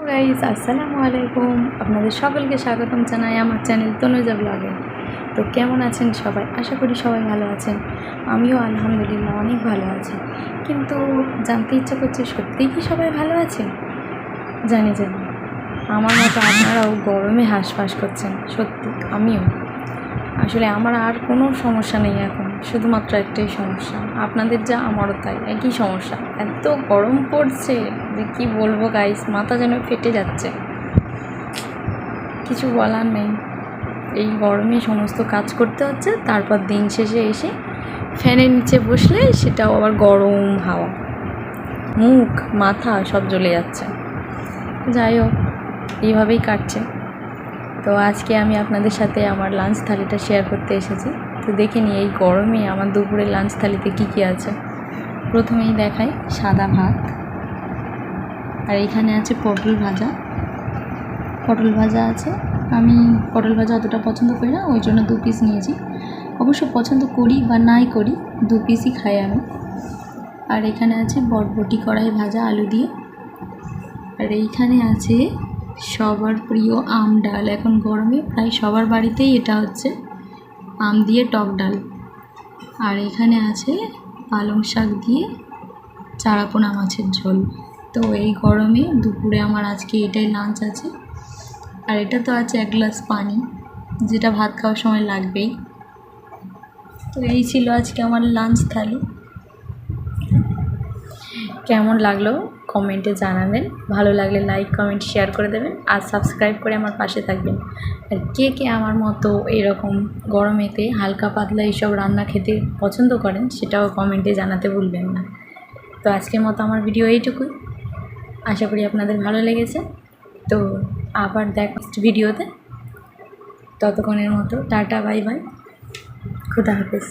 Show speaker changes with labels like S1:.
S1: Guys, আসসালামু আলাইকুম। আপনাদের সকলকে স্বাগতম জানাই আমার চ্যানেল তনুজা ব্লগে। তো কেমন আছেন সবাই? আশা করি সবাই ভালো আছেন। আমিও আলহামদুলিল্লাহ অনেক ভালো আছি। কিন্তু জানতে ইচ্ছা করছে, সত্যিই কি সবাই ভালো আছেন? জানি আমার মতো আপনারাও গরমে হাঁসফাঁস করছেন। সত্যি আমিও। আসলে আমার আর কোনো সমস্যা নেই এখন, শুধুমাত্র একটাই সমস্যা। আপনাদের যা আমারও তাই, একই সমস্যা। এত গরম পড়ছে যে কী বলবো গাইস, মাথা যেন ফেটে যাচ্ছে। কিছু বলার নেই, এই গরমে সমস্ত কাজ করতে হচ্ছে। তারপর দিন শেষে এসে ফ্যানের নিচে বসলে সেটাও আবার গরম হাওয়া, মুখ মাথা সব জ্বলে যাচ্ছে। যাই হোক, এইভাবেই কাটছে। তো আজকে আমি আপনাদের সাথে আমার লাঞ্চ থালিটা শেয়ার করতে এসেছি। তো দেখে নিই এই গরমে আমার দুপুরের লাঞ্চ থালিতে কী কী আছে। প্রথমেই দেখাই সাদা ভাত, আর এখানে আছে পটল ভাজা। পটল ভাজা আছে, আমি পটল ভাজা অতটা পছন্দ করি না, ওই জন্য 2 পিস নিয়েছি। অবশ্য পছন্দ করি বা নাই করি, 2 পিসই খাই আমি। আর এখানে আছে বটবটি কড়াই ভাজা আলু দিয়ে। আর এইখানে আছে সবার প্রিয় আম ডাল। এখন গরমে প্রায় সবার বাড়িতেই এটা হচ্ছে আম দিয়ে টক ডাল। আর এখানে আছে পালং শাক দিয়ে চারাপোনা মাছের ঝোল। তো এই গরমে দুপুরে আমার আজকে এটাই লাঞ্চ আছে। আর এটা তো আছে 1 গ্লাস পানি, যেটা ভাত খাওয়ার সময় লাগবেই। তো এই ছিল আজকে আমার লাঞ্চ থালি। কেমন লাগলো কমেন্টে জানাবেন। ভালো লাগলে লাইক কমেন্ট শেয়ার করে দেবেন, আর সাবস্ক্রাইব করে আমার পাশে থাকবেন। আর কে কে আমার মতো এরকম গরমেতে হালকা পাতলা এইসব রান্না খেতে পছন্দ করেন, সেটাও কমেন্টে জানাতে ভুলবেন না। তো আজকের মতো আমার ভিডিও এইটুকুই। আশা করি আপনাদের ভালো লেগেছে। তো আবার নেক্সট ভিডিওতে, ততক্ষণের মতো টাটা, বাই বাই, খুদা হাফেজ।